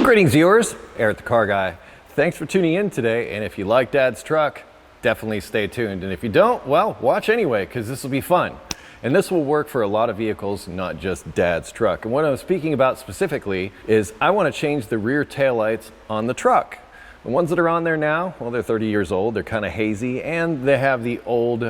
Greetings viewers, Eric the Car Guy. Thanks for tuning in today, and if you like Dad's truck, definitely stay tuned. And if you don't, well, watch anyway, because this will be fun. And this will work for a lot of vehicles, not just Dad's truck. And what I'm speaking about specifically is I want to change the rear taillights on the truck. The ones that are on there now, well, they're 30 years old, they're kind of hazy, and they have the old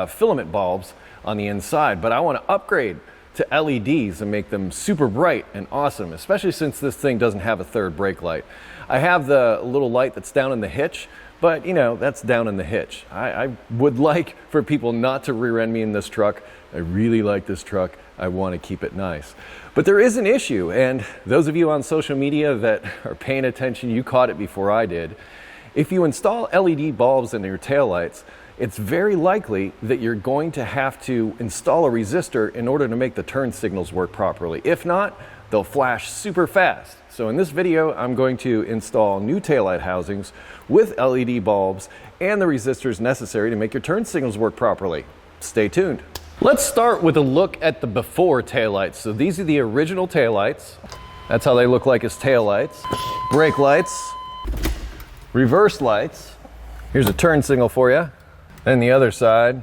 filament bulbs on the inside. But I want to upgrade to LEDs and make them super bright and awesome, especially since this thing doesn't have a third brake light. I have the little light that's down in the hitch, but you know, that's down in the hitch. I would like for people not to rear end me in this truck. I really like this truck. I want to keep it nice. But there is an issue, and those of you on social media that are paying attention, you caught it before I did. If you install LED bulbs in your taillights, it's very likely that you're going to have to install a resistor in order to make the turn signals work properly. If not, they'll flash super fast. So in this video, I'm going to install new taillight housings with LED bulbs and the resistors necessary to make your turn signals work properly. Stay tuned. Let's start with a look at the before taillights. So these are the original taillights. That's how they look like as taillights. Brake lights, reverse lights. Here's a turn signal for you. And the other side.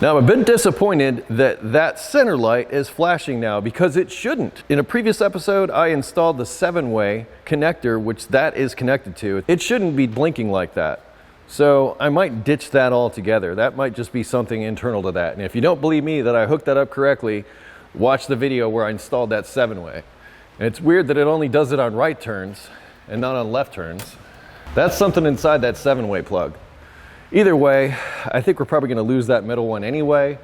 Now I'm a bit disappointed that center light is flashing now because it shouldn't. In a previous episode, I installed the 7-way connector, which that is connected to. It shouldn't be blinking like that. So I might ditch that altogether. That might just be something internal to that. And if you don't believe me that I hooked that up correctly, watch the video where I installed that 7-way. And it's weird that it only does it on right turns and not on left turns. That's something inside that 7-way plug. Either way, I think we're probably going to lose that middle one anyway.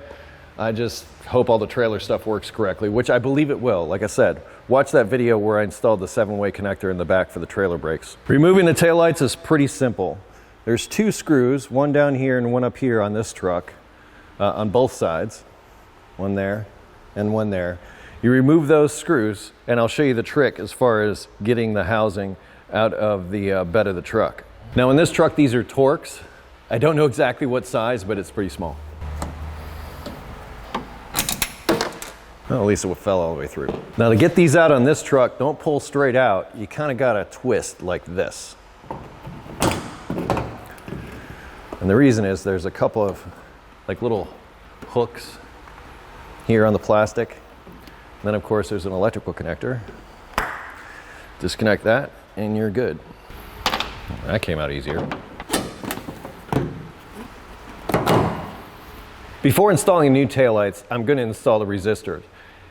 I just hope all the trailer stuff works correctly, which I believe it will. Like I said, watch that video where I installed the 7-way connector in the back for the trailer brakes. Removing the taillights is pretty simple. There's 2 screws, one down here and one up here on this truck, on both sides. One there and one there. You remove those screws and I'll show you the trick as far as getting the housing out of the bed of the truck. Now in this truck, these are Torx. I don't know exactly what size, but it's pretty small. Well, at least it fell all the way through. Now to get these out on this truck, don't pull straight out. You kind of got to twist like this. And the reason is there's a couple of like little hooks here on the plastic. And then of course there's an electrical connector. Disconnect that and you're good. That came out easier. Before installing new taillights, I'm going to install the resistor.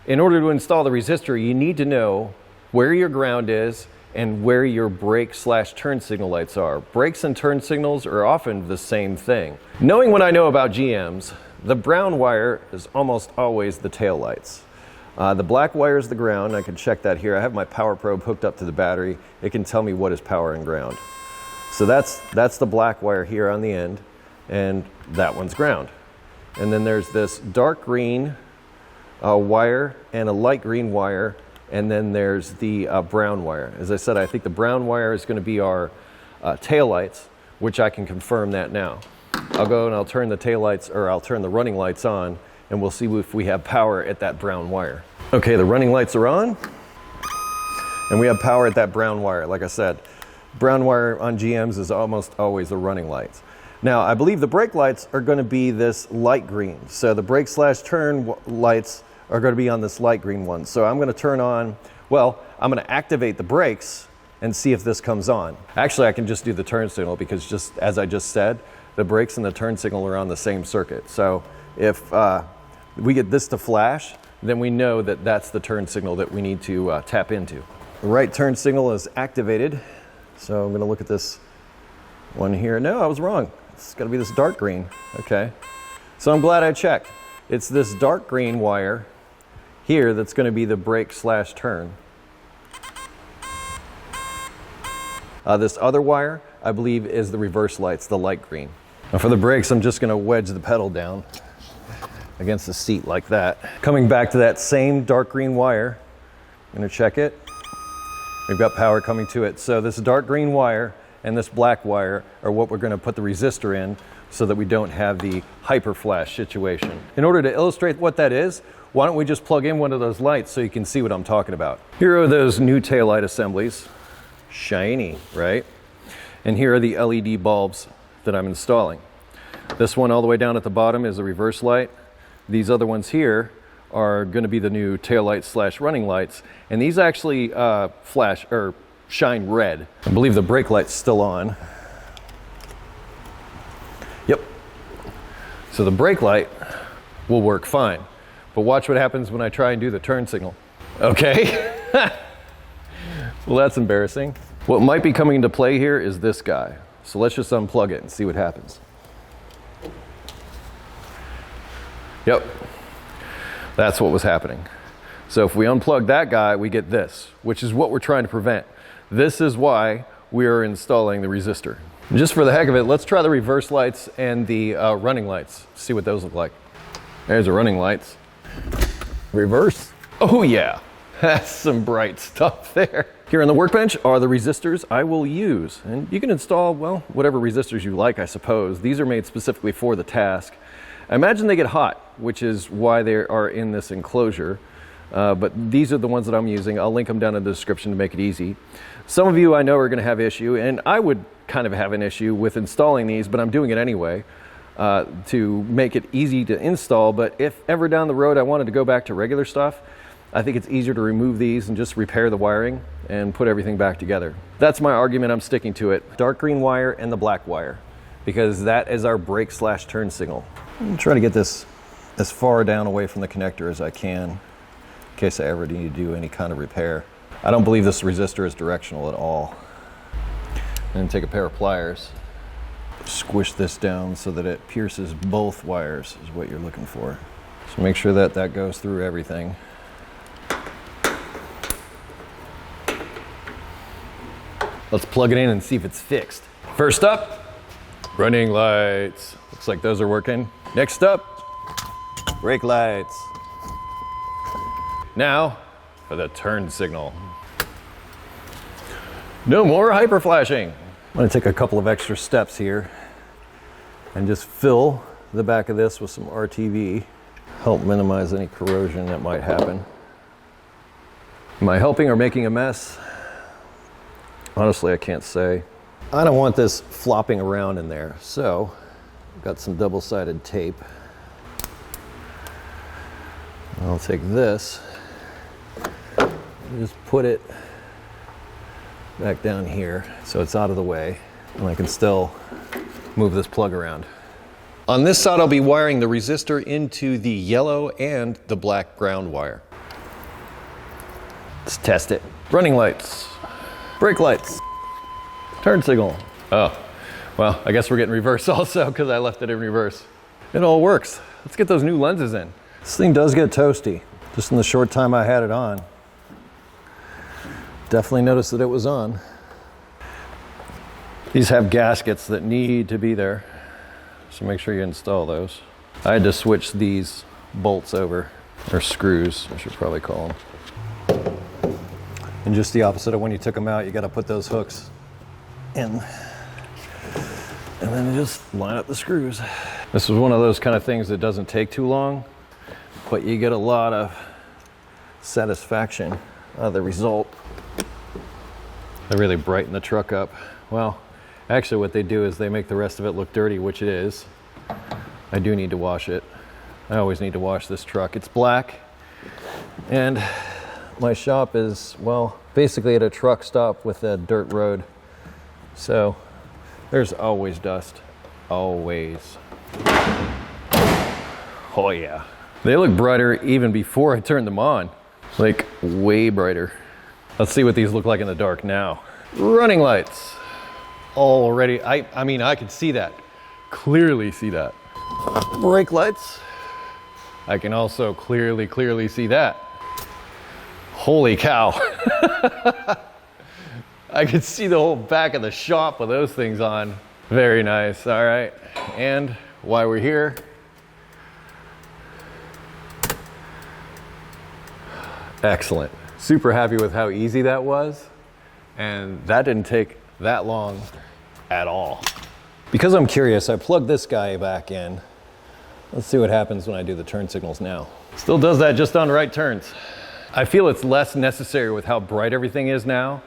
In order to install the resistor, you need to know where your ground is and where your brake/turn signal lights are. Brakes and turn signals are often the same thing. Knowing what I know about GMs, the brown wire is almost always the taillights. The black wire is the ground. I can check that here. I have my power probe hooked up to the battery. It can tell me what is power and ground. So that's the black wire here on the end, and that one's ground. And then there's this dark green wire and a light green wire, and then there's the brown wire. As I said, I think the brown wire is going to be our taillights, which I can confirm that now. I'll go and I'll turn the taillights, or I'll turn the running lights on, and we'll see if we have power at that brown wire. Okay, the running lights are on, and we have power at that brown wire. Like I said, brown wire on GMs is almost always the running lights. Now, I believe the brake lights are going to be this light green. So the brake/turn lights are going to be on this light green one. So I'm going to turn on, well, I'm going to activate the brakes and see if this comes on. Actually, I can just do the turn signal because just as I just said, the brakes and the turn signal are on the same circuit. So if we get this to flash, then we know that that's the turn signal that we need to tap into. The right turn signal is activated. So I'm going to look at this one here. No, I was wrong. It's got to be this dark green. Okay. So I'm glad I checked. It's this dark green wire here that's going to be the brake/turn. This other wire, I believe, is the reverse lights, the light green. Now for the brakes, I'm just going to wedge the pedal down against the seat like that. Coming back to that same dark green wire, I'm going to check it. We've got power coming to it. So this dark green wire and this black wire are what we're going to put the resistor in so that we don't have the hyper flash situation. In order to illustrate what that is, why don't we just plug in one of those lights so you can see what I'm talking about. Here are those new taillight assemblies. Shiny, right? And here are the LED bulbs that I'm installing. This one all the way down at the bottom is a reverse light. These other ones here are going to be the new taillight slash running lights. And these actually flash or shine red. I believe the brake light's still on. Yep. So the brake light will work fine. But watch what happens when I try and do the turn signal. Okay. Well, that's embarrassing. What might be coming into play here is this guy. So let's just unplug it and see what happens. Yep. That's what was happening. So if we unplug that guy, we get this, which is what we're trying to prevent. This is why we are installing the resistor. And just for the heck of it, let's try the reverse lights and the running lights. See what those look like. There's the running lights. Reverse. Oh yeah, that's some bright stuff there. Here on the workbench are the resistors I will use. And you can install, well, whatever resistors you like, I suppose. These are made specifically for the task. I imagine they get hot, which is why they are in this enclosure. But these are the ones that I'm using. I'll link them down in the description to make it easy. Some of you I know are going to have issue, and I would kind of have an issue with installing these, but I'm doing it anyway to make it easy to install. But if ever down the road I wanted to go back to regular stuff, I think it's easier to remove these and just repair the wiring and put everything back together. That's my argument. I'm sticking to it. Dark green wire and the black wire, because that is our brake slash turn signal. I'm gonna try to get this as far down away from the connector as I can in case I ever need to do any kind of repair. I don't believe this resistor is directional at all. And take a pair of pliers, squish this down so that it pierces both wires is what you're looking for. So make sure that that goes through everything. Let's plug it in and see if it's fixed. First up, running lights. Looks like those are working. Next up, brake lights. Now for the turn signal. No more hyper flashing. I'm gonna take a couple of extra steps here and just fill the back of this with some RTV. Help minimize any corrosion that might happen. Am I helping or making a mess? Honestly, I can't say. I don't want this flopping around in there, so I've got some double-sided tape. I'll take this and just put it back down here so it's out of the way, and I can still move this plug around. On this side, I'll be wiring the resistor into the yellow and the black ground wire. Let's test it. Running lights. Brake lights, turn signal. Oh, well, I guess we're getting reverse also because I left it in reverse. It all works. Let's get those new lenses in. This thing does get toasty, just in the short time I had it on. Definitely noticed that it was on. These have gaskets that need to be there, so make sure you install those. I had to switch these bolts over, or screws, I should probably call them. And just the opposite of when you took them out, you got to put those hooks in. And then just line up the screws. This is one of those kind of things that doesn't take too long, but you get a lot of satisfaction out of the result. They really brighten the truck up. Well, actually what they do is they make the rest of it look dirty, which it is. I do need to wash it. I always need to wash this truck. It's black, and my shop is, well, basically at a truck stop with a dirt road. So there's always dust, always. Oh yeah. They look brighter even before I turned them on. Like way brighter. Let's see what these look like in the dark now. Running lights. Already, I mean, I can see that. Clearly see that. Brake lights. I can also clearly see that. Holy cow. I could see the whole back of the shop with those things on. Very nice, all right. And while we're here, excellent. Super happy with how easy that was. And that didn't take that long at all. Because I'm curious, I plugged this guy back in. Let's see what happens when I do the turn signals now. Still does that just on right turns. I feel it's less necessary with how bright everything is now.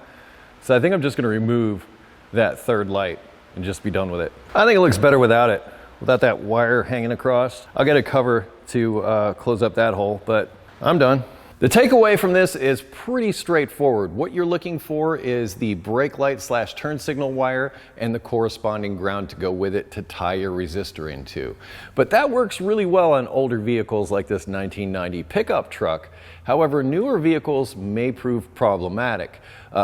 So I think I'm just gonna remove that third light and just be done with it. I think it looks better without it, without that wire hanging across. I'll get a cover to close up that hole, but I'm done. The takeaway from this is pretty straightforward. What you're looking for is the brake light / turn signal wire and the corresponding ground to go with it to tie your resistor into. But that works really well on older vehicles like this 1990 pickup truck. However, newer vehicles may prove problematic.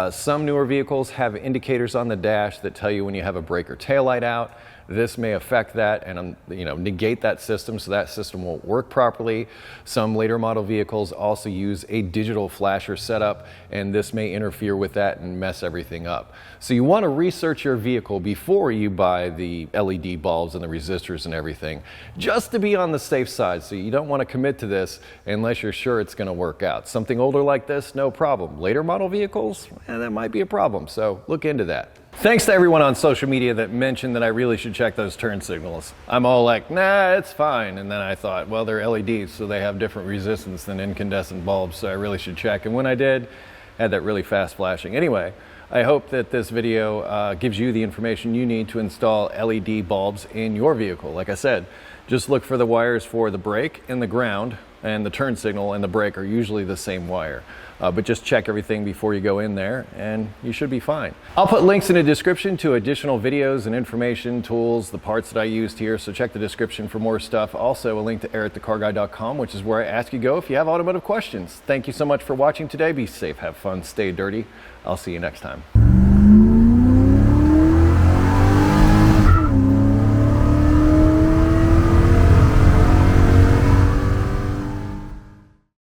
Some newer vehicles have indicators on the dash that tell you when you have a brake or taillight out. This may affect that and negate that system, so that system won't work properly. Some later model vehicles also use a digital flasher setup, and this may interfere with that and mess everything up. So you want to research your vehicle before you buy the LED bulbs and the resistors and everything, just to be on the safe side. So you don't want to commit to this unless you're sure it's going to work out. Something older like this, no problem. Later model vehicles, that might be a problem, so look into that. Thanks to everyone on social media that mentioned that I really should check those turn signals. I'm all like, nah, it's fine. And then I thought, well, they're LEDs, so they have different resistance than incandescent bulbs, so I really should check. And when I did, I had that really fast flashing. Anyway, I hope that this video gives you the information you need to install LED bulbs in your vehicle. Like I said, just look for the wires for the brake and the ground, and the turn signal and the brake are usually the same wire. But just check everything before you go in there and you should be fine. I'll put links in the description to additional videos and information, tools, the parts that I used here, so check the description for more stuff. Also a link to EricTheCarGuy.com, which is where I ask you go if you have automotive questions. Thank you so much for watching today. Be safe, have fun, stay dirty. I'll see you next time.